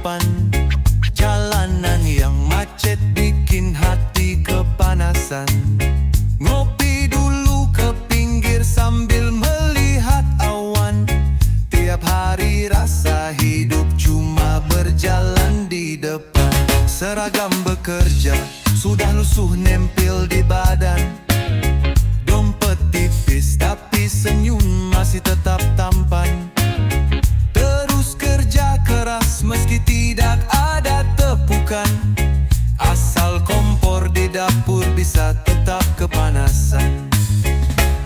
depan. Jalanan yang macet bikin hati kepanasan. Ngopi dulu ke pinggir sambil melihat awan. Tiap hari rasa hidup cuma berjalan di depan. Seragam bekerja sudah lusuh nempel di badan. Dompet tipis tapi senyum masih tetap tampan. Terus kerja keras meski tidak ada tepukan. Asal kompor di dapur bisa tetap kepanasan.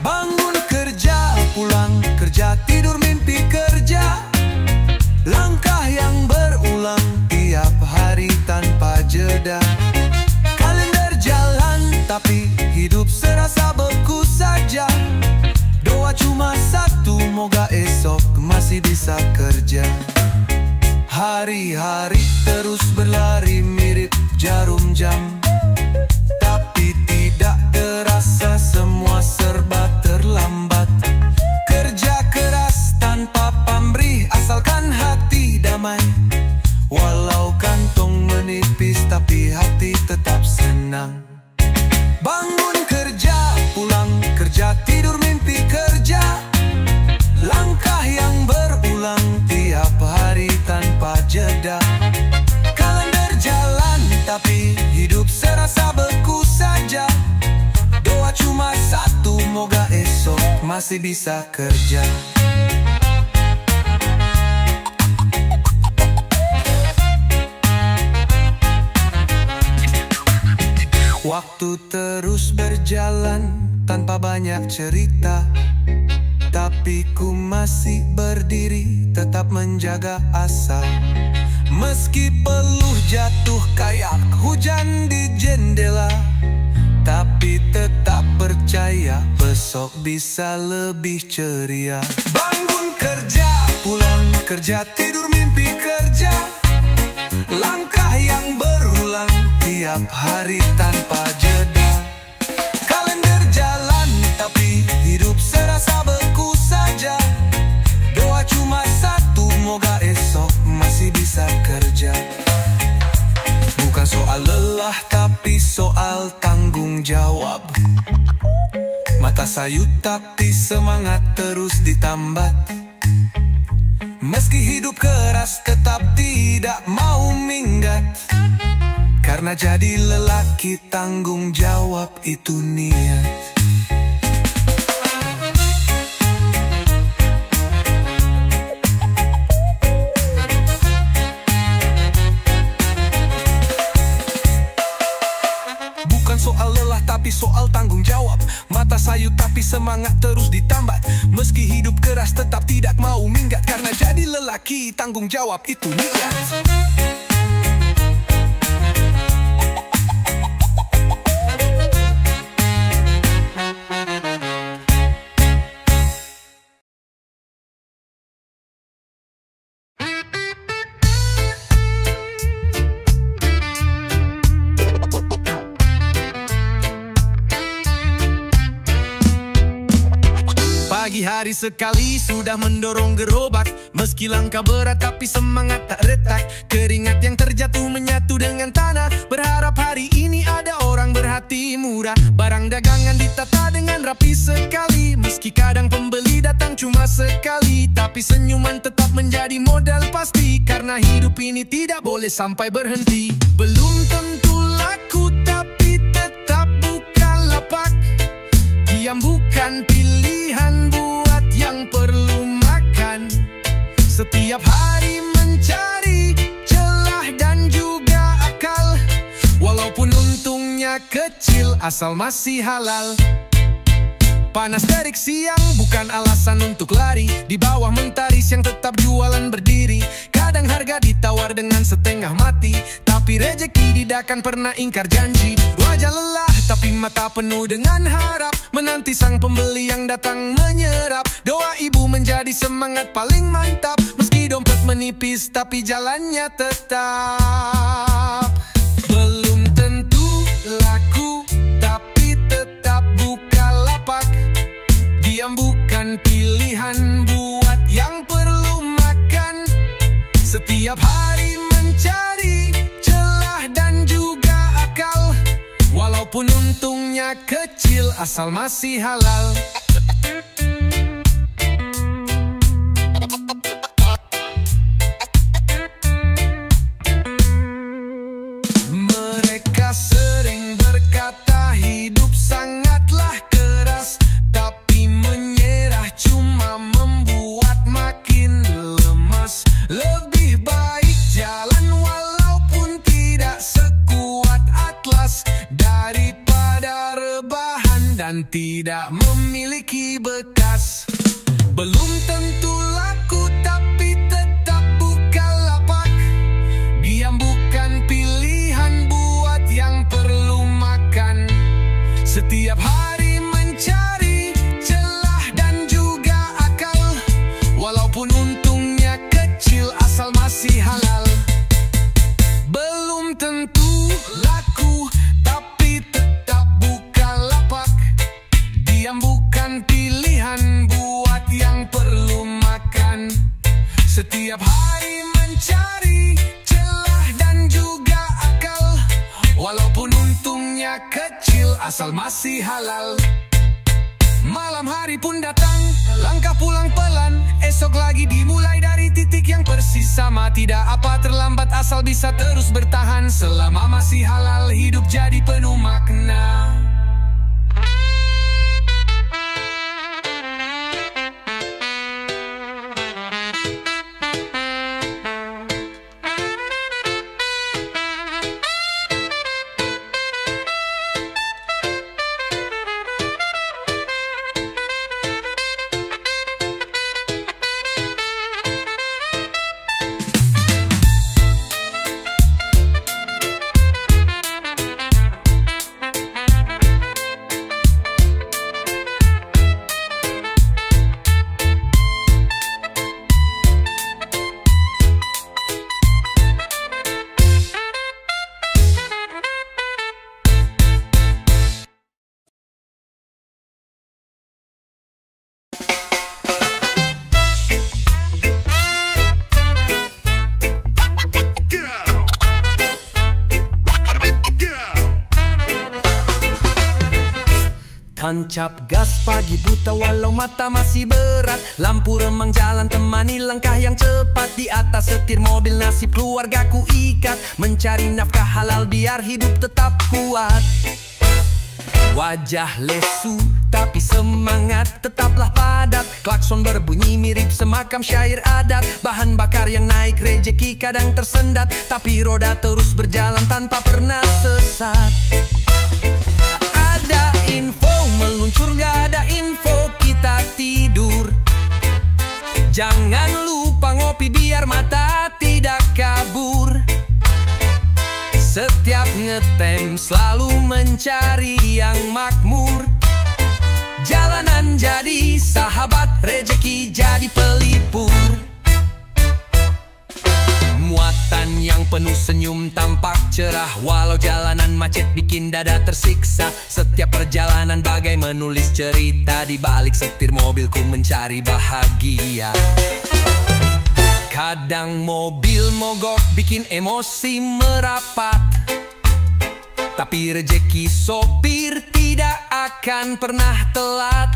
Bangun kerja, pulang kerja, tidur mimpi kerja. Langkah yang berulang tiap hari tanpa jeda. Kalender jalan tapi hidup serasa beku saja. Doa cuma satu, moga esok masih bisa kerja. Hari-hari terus berlari mirip jarum jam, tapi tidak terasa semua serba terlambat. Kerja keras tanpa pamrih asalkan hati damai. Walau kantong menipis tapi hati tetap senang. Bangun kerja, pulang kerja, tidur mimpi kerja. Langkah yang berulang tiap hari tanpa jeda. Kalender jalan tapi hidup serasa beku saja. Doa cuma satu, moga esok masih bisa kerja. Waktu terus berjalan tanpa banyak cerita, tapi ku masih berdiri tetap menjaga asa. Meski peluh jatuh kayak hujan di jendela, tapi tetap percaya besok bisa lebih ceria. Bangun kerja, pulang kerja, tidur mimpi kerja. Langkah yang berulang tiap hari tanpa jeda. Kalender jalan tapi hidup serasa beku saja. Doa cuma satu, moga esok masih bisa kerja. Bukan soal lelah tapi soal tanggung jawab. Mata sayu tapi semangat terus ditambat. Meski hidup keras tetap tidak mau minggat. Karena jadi lelaki tanggung jawab itu niat. Bukan soal lelah tapi soal tanggung jawab. Mata sayu tapi semangat terus ditambat. Meski hidup keras tetap tidak mau minggat. Karena jadi lelaki tanggung jawab itu niat. Pagi hari sekali sudah mendorong gerobak. Meski langkah berat tapi semangat tak retak. Keringat yang terjatuh menyatu dengan tanah. Berharap hari ini ada orang berhati murah. Barang dagangan ditata dengan rapi sekali. Meski kadang pembeli datang cuma sekali, tapi senyuman tetap menjadi modal pasti. Karena hidup ini tidak boleh sampai berhenti. Belum tentu laku tapi tetap buka lapak. Diam bukan pilihan buat yang perlu makan. Setiap hari mencari celah dan juga akal. Walaupun untungnya kecil asal masih halal. Panas terik siang bukan alasan untuk lari. Di bawah mentari siang tetap jualan berdiri. Kadang harga ditawar dengan setengah mati, tapi rejeki tidak akan pernah ingkar janji. Wajah lelah tapi mata penuh dengan harap. Menanti sang pembeli yang datang menyerap. Doa ibu menjadi semangat paling mantap. Meski dompet menipis tapi jalannya tetap. Belum tentu laku tapi tetap buka lapak. Diam bukan pilihan buat yang perlu makan. Setiap hari mencari celah dan juga akal. Walaupun untungnya kecil, asal masih halal. Mereka sering berkata hidup sangatlah keras, tapi menyerah cuma membuat makin lemas. Lebih baik jalan walaupun tidak sekuat atlas, daripada rebahan dan tidak memiliki bekas. Belum tentu laku tapi tetap buka lapak. Diam bukan pilihan buat yang perlu makan. Setiap hari mencari celah dan juga akal. Walaupun untungnya kecil, asal masih halal. Belum tentu laku tapi tetap buka lapak. Diam bukan pilihan buat yang perlu makan. Setiap hari mencari celah dan juga akal. Walaupun untungnya kecil, asal masih halal. Malam hari pun datang, langkah pulang pelan. Esok lagi dimulai dari titik yang persis sama. Tidak apa terlambat asal bisa terus bertahan. Selama masih halal, hidup jadi penuh makna. Tancap gas pagi buta walau mata masih berat. Lampu remang jalan temani langkah yang cepat. Di atas setir mobil nasib keluargaku ikat. Mencari nafkah halal biar hidup tetap kuat. Wajah lesu tapi semangat tetaplah padat. Klakson berbunyi mirip semakam syair adat. Bahan bakar yang naik rejeki kadang tersendat, tapi roda terus berjalan tanpa pernah sesat. Ada info meluncur, gak ada info kita tidur. Jangan lupa ngopi biar mata tidak kabur. Setiap ngetem selalu mencari yang makmur. Jalanan jadi sahabat, rejeki jadi pelipur. Muatan yang penuh senyum tampak cerah. Walau jalanan macet bikin dada tersiksa. Setiap perjalanan bagai menulis cerita. Di balik setir mobilku mencari bahagia. Kadang mobil mogok bikin emosi merapat, tapi rejeki sopir tidak akan pernah telat.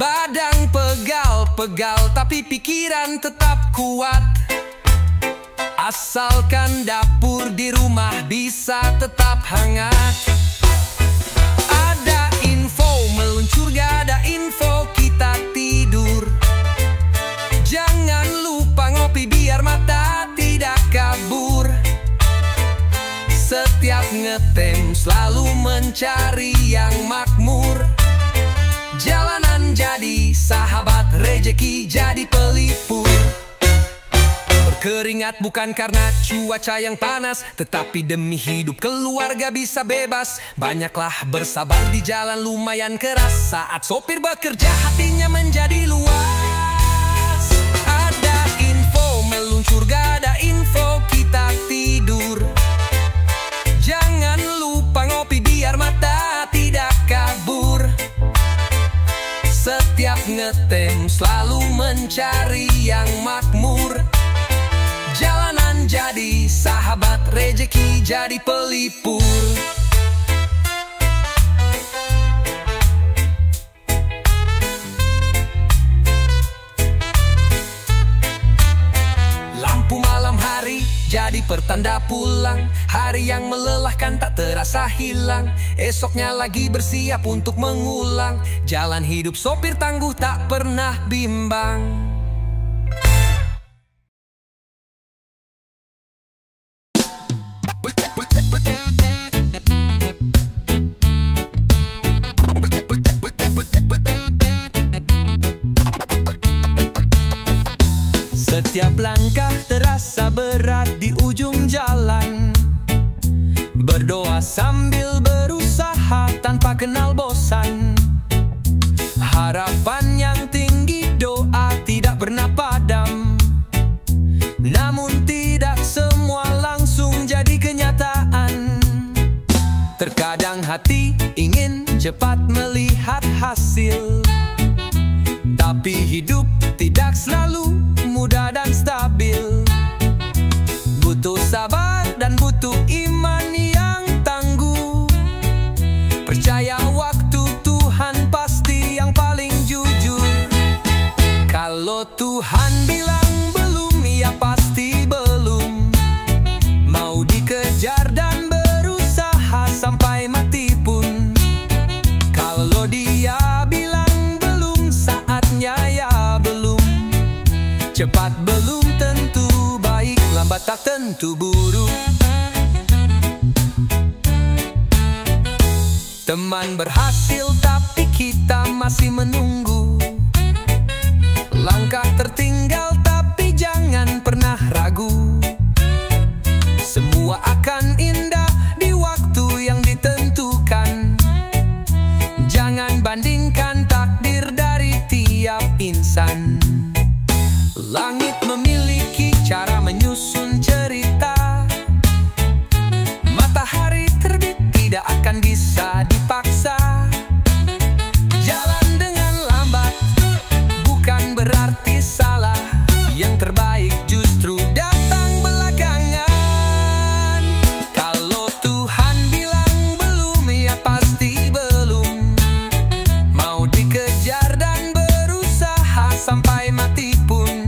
Badan pegal-pegal tapi pikiran tetap kuat. Asalkan dapur di rumah bisa tetap hangat. Ada info meluncur, gak ada info kita tidur. Jangan lupa ngopi biar mata tidak kabur. Setiap ngetem selalu mencari yang makmur. Jalanan jadi sahabat, rejeki jadi pelipur. Berkeringat bukan karena cuaca yang panas, tetapi demi hidup keluarga bisa bebas. Banyaklah bersabar di jalan lumayan keras. Saat sopir bekerja hatinya menjadi luas. Ada info meluncur, gak ada info kita tidur. Jangan lupa ngopi biar mata tidak kabur. Setiap ngetem selalu mencari yang makmur. Jalanan sahabat, rejeki jadi pelipur. Lampu malam hari jadi pertanda pulang. Hari yang melelahkan tak terasa hilang. Esoknya lagi bersiap untuk mengulang. Jalan hidup sopir tangguh tak pernah bimbang. Setiap langkah terasa berat di ujung jalan. Berdoa sambil berusaha tanpa kenal bosan. Harapan yang tinggi, doa tidak pernah padam. Namun tidak semua langsung jadi kenyataan. Terkadang hati ingin cepat melihat hasil, tapi hidup tidak selalu mudah dan stabil. Butuh sabar dan butuh iman yang tangguh. Percaya waktu Tuhan pasti yang paling jujur. Kalau Tuhan bilang belum, ya pasti belum. Mau dikejar dan berusaha sampai mati pun. Kalau Dia bilang belum, saatnya ya belum. Cepat belum tentu baik, lambat tak tentu buruk. Teman berhasil tapi kita masih menunggu. Langkah tertinggal tapi jangan pernah ragu. Semua akan indah di waktu yang ditentukan. Jangan bandingkan takdir dari tiap insan. Langit memiliki cara menyusun cerita. Matahari terbit tidak akan bisa dipaksa. Jalan dengan lambat bukan berarti salah. Yang terbaik justru datang belakangan. Kalau Tuhan bilang belum, ya pasti belum. Mau dikejar dan berusaha sampai mati pun.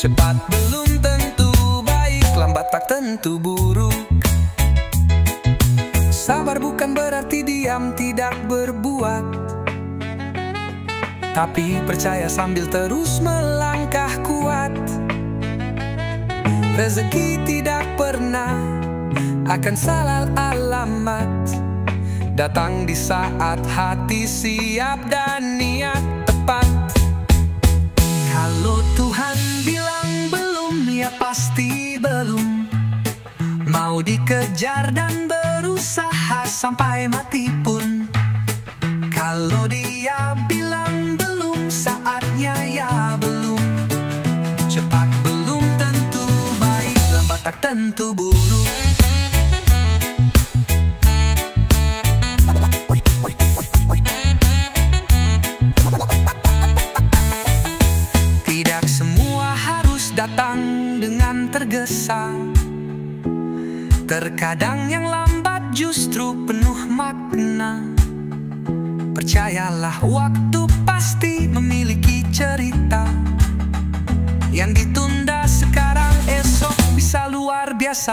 Cepat belum tentu baik, lambat tak tentu buruk. Sabar bukan berarti diam tidak berbuat, tapi percaya sambil terus melangkah kuat. Rezeki tidak pernah akan salah alamat. Datang di saat hati siap dan niat tepat. Kalau Tuhan bilang belum, ya pasti belum. Mau dikejar dan berusaha sampai mati pun. Kalau Dia bilang belum, saatnya ya belum. Cepat belum tentu baik, lambat tak tentu buruk. Tidak semua harus datang dengan tergesa. Terkadang yang lambat justru penuh makna. Percayalah waktu pasti memiliki cerita. Yang ditunda sekarang esok bisa luar biasa.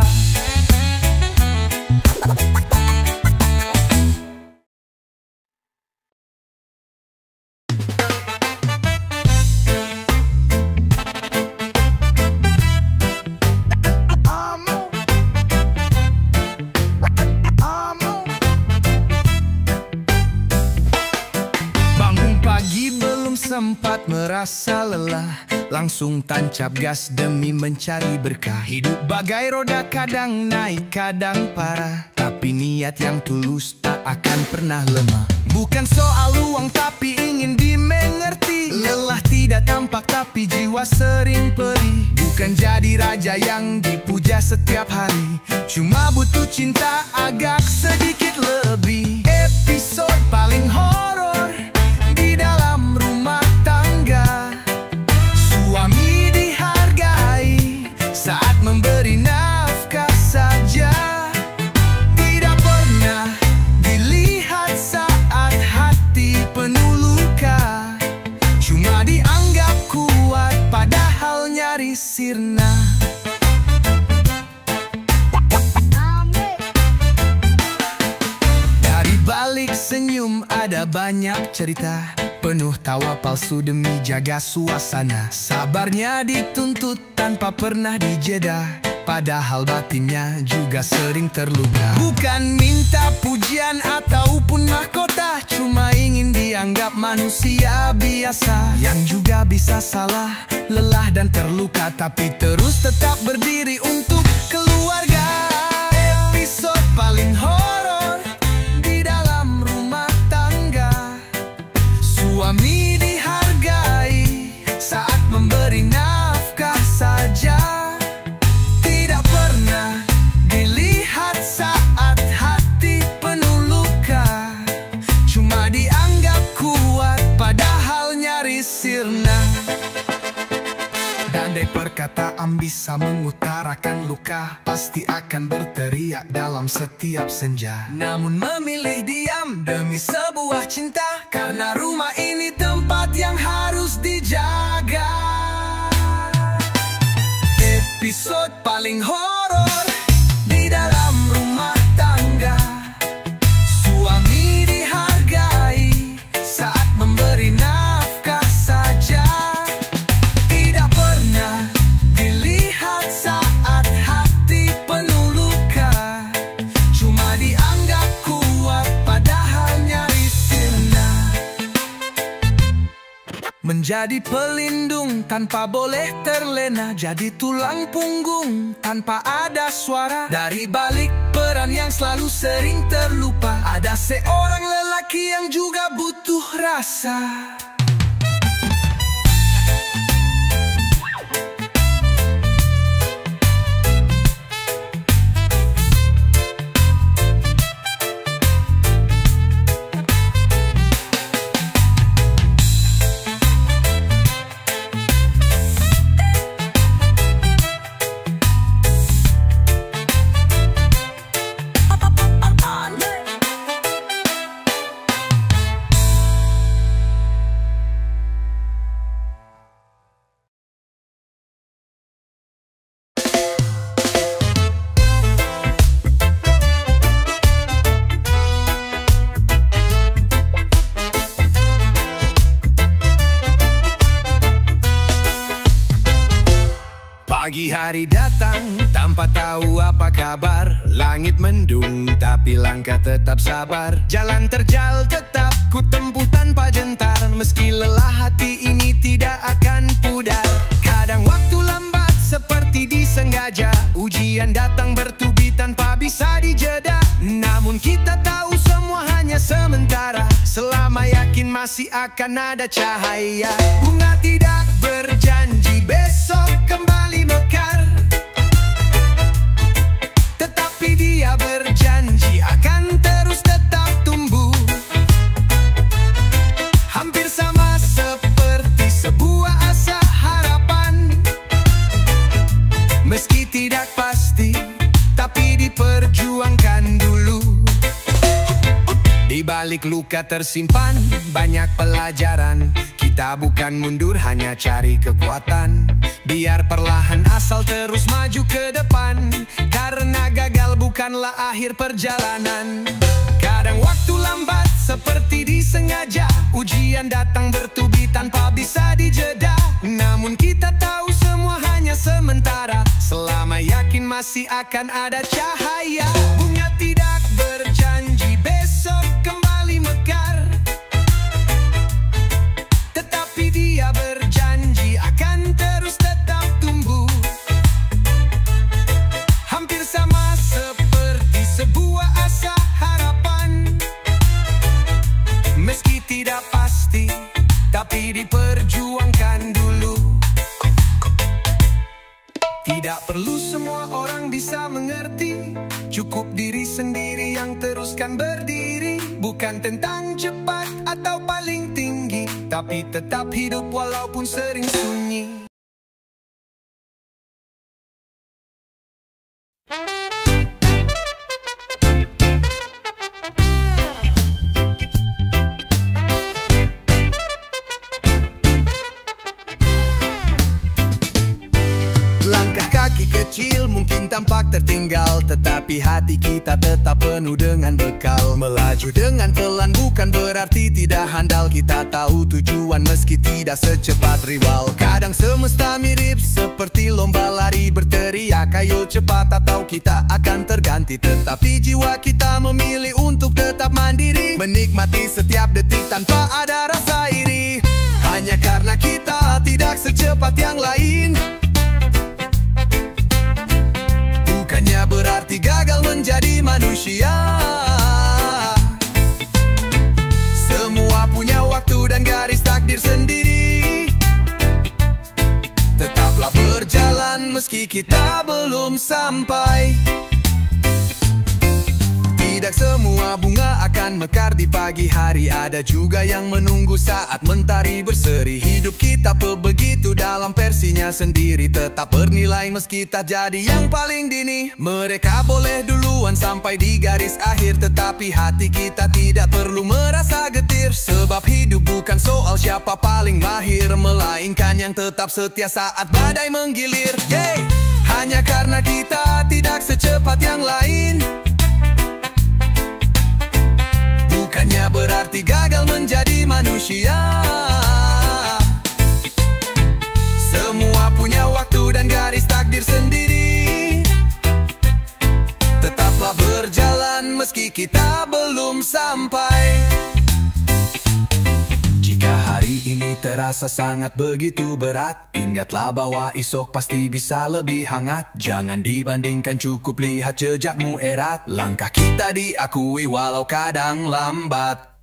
Sempat merasa lelah, langsung tancap gas demi mencari berkah. Hidup bagai roda, kadang naik kadang parah, tapi niat yang tulus tak akan pernah lemah. Bukan soal uang tapi ingin dimengerti. Lelah tidak tampak tapi jiwa sering perih. Bukan jadi raja yang dipuja setiap hari, cuma butuh cinta agak sedikit lebih. Episode paling horor di dalam rumah tangga. nyaris sirna. Dari balik senyum ada banyak cerita, penuh tawa palsu demi jaga suasana. Sabarnya dituntut tanpa pernah dijeda, padahal batinnya juga sering terluka. Bukan minta pujian ataupun mahkota, cuma ingin dianggap manusia biasa yang juga bisa salah, lelah dan terluka, tapi terus tetap berdiri untuk keluarga. Episode paling horor di dalam rumah tangga. Suami dihargai saat memberi nafkah saja, tidak pernah dilihat saat hati penuh luka, cuma dianggap kuat padahal nyaris sirna. Andai perkataan bisa mengutarakan luka, pasti akan berteriak dalam setiap senja. Namun memilih diam demi sebuah cinta, karena rumah ini tempat yang harus dijaga. Episode paling horor di dalam rumah tangga. Suami dihargai saat memberi nafkah saja, tidak pernah dilihat saat hati penuh luka, cuma dianggap kuat padahal nyaris sirna. Menjadi pelindung tanpa boleh terlena, jadi tulang punggung tanpa ada suara. Dari balik peran yang selalu sering terlupa, ada seorang lelaki yang juga butuh rasa. Pagi hari datang tanpa tahu apa kabar, langit mendung tapi langkah tetap sabar. Jalan terjal tetap ku tempuh tanpa gentar, meski lelah hati ini tidak akan pudar. Kadang waktu lambat seperti disengaja, ujian datang bertubi tanpa bisa dijeda. Namun kita tahu semua hanya sementara, selama yakin masih akan ada cahaya. Bunga tidak berjanji besok kembali mekar, tetapi dia berjanji akan terus tetap tumbuh. Hampir sama seperti sebuah asa harapan, meski tidak pasti, tapi diperjuangkan dulu. Di balik luka tersimpan banyak pelajaran, kita bukan mundur hanya cari kekuatan. Biar perlahan asal terus maju ke depan, karena gagal bukanlah akhir perjalanan. Kadang waktu lambat seperti disengaja, ujian datang bertubi tanpa bisa dijeda. Namun kita tahu semua hanya sementara, selama yakin masih akan ada cahaya. Bunga tidak berjanji besok kembali mekar, tetapi dia berjanji akan terus tetap tumbuh. Hampir sama seperti sebuah asa harapan, meski tidak pasti, tapi diperjuangkan dulu. Tidak perlu semua orang bisa mengerti, cukup diri sendiri yang teruskan berdiri. Bukan tentang cepat atau paling tinggi, tapi tetap hidup walaupun sering sunyi. tampak tertinggal, tetapi hati kita tetap penuh dengan bekal. Melaju dengan pelan bukan berarti tidak handal. Kita tahu tujuan meski tidak secepat rival. Kadang semesta mirip seperti lomba lari, berteriak ayo cepat atau kita akan terganti. Tetapi jiwa kita memilih untuk tetap mandiri, menikmati setiap detik tanpa ada rasa iri. Hanya karena kita tidak secepat yang lain, bukannya berarti gagal menjadi manusia. Semua punya waktu dan garis takdir sendiri. Tetaplah berjalan meski kita belum sampai. Tidak semua bunga akan mekar di pagi hari. Ada juga yang menunggu saat mentari berseri. Hidup kita begitu dalam versinya sendiri. Tetap bernilai meski tak jadi yang paling dini. Mereka boleh duluan sampai di garis akhir, tetapi hati kita tidak perlu merasa getir. Sebab hidup bukan soal siapa paling mahir, melainkan yang tetap setia saat badai menggilir. Hanya karena kita tidak secepat yang lain, bukannya berarti gagal menjadi manusia. Semua punya waktu dan garis takdir sendiri. Tetaplah berjalan meski kita belum sampai. Jika hari ini terasa sangat begitu berat, ingatlah bahwa esok pasti bisa lebih hangat. Jangan dibandingkan, cukup lihat jejakmu erat. Langkah kita diakui walau kadang lambat.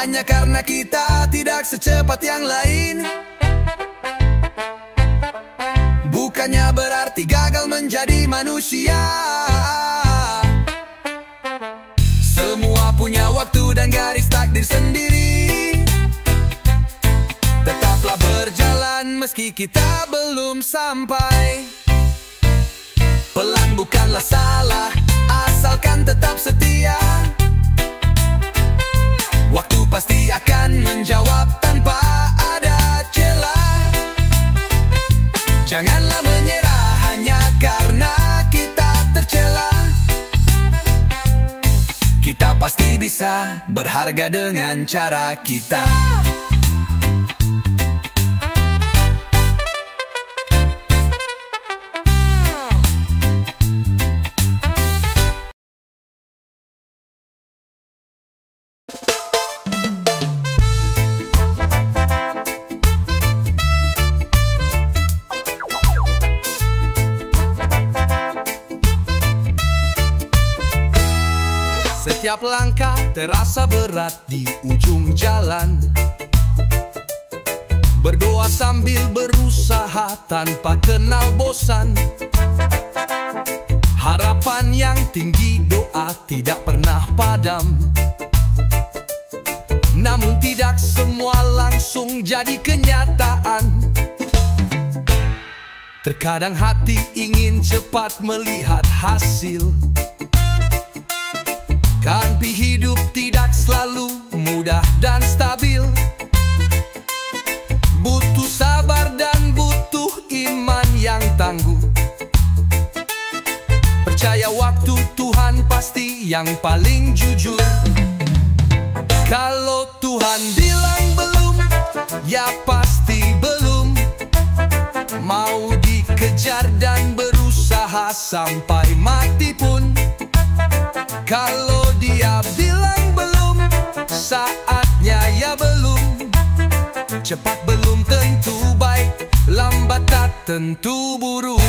Hanya karena kita tidak secepat yang lain, bukannya berarti gagal menjadi manusia. Semua punya waktu dan garis takdir sendiri. Tetaplah berjalan meski kita belum sampai. Pelan bukanlah salah, asalkan tetap setia. Waktu pasti akan menjawab tanpa ada celah. Janganlah menyerah hanya karena kita tercela. Kita pasti bisa berharga dengan cara kita. Setiap langkah terasa berat di ujung jalan. Berdoa sambil berusaha tanpa kenal bosan. Harapan yang tinggi, doa tidak pernah padam. Namun tidak semua langsung jadi kenyataan. Terkadang hati ingin cepat melihat hasil. Tapi hidup tidak selalu mudah dan stabil. Butuh sabar dan butuh iman yang tangguh. Percaya waktu Tuhan pasti yang paling jujur. Kalau Tuhan bilang belum, ya pasti belum. Mau dikejar dan berusaha sampai mati pun. Kalau dia bilang belum, saatnya ya belum. Cepat belum tentu baik, lambat tak tentu buruk.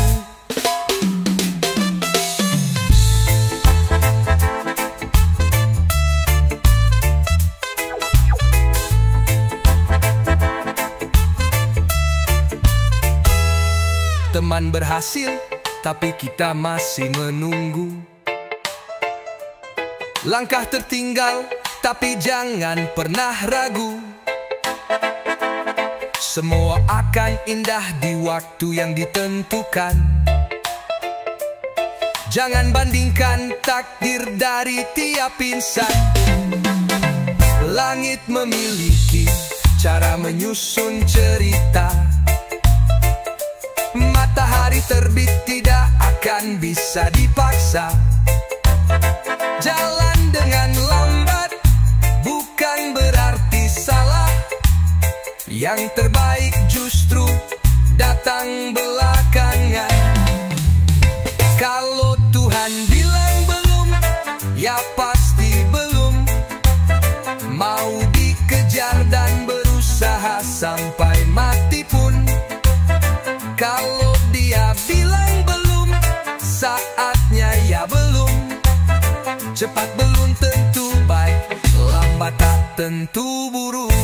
Teman berhasil, tapi kita masih menunggu. Langkah tertinggal, tapi jangan pernah ragu. Semua akan indah di waktu yang ditentukan. Jangan bandingkan takdir dari tiap insan. Langit memiliki cara menyusun cerita. Matahari terbit tidak akan bisa dipaksa. Jalan dengan lambat bukan berarti salah. Yang terbaik justru datang belakangan. Kalau Tuhan bilang belum, ya pasti belum. Mau dikejar dan berusaha sampai mati pun. Kalau dia bilang belum, saatnya ya belum. Cepat belum tentu baik, lambat tak tentu buruk.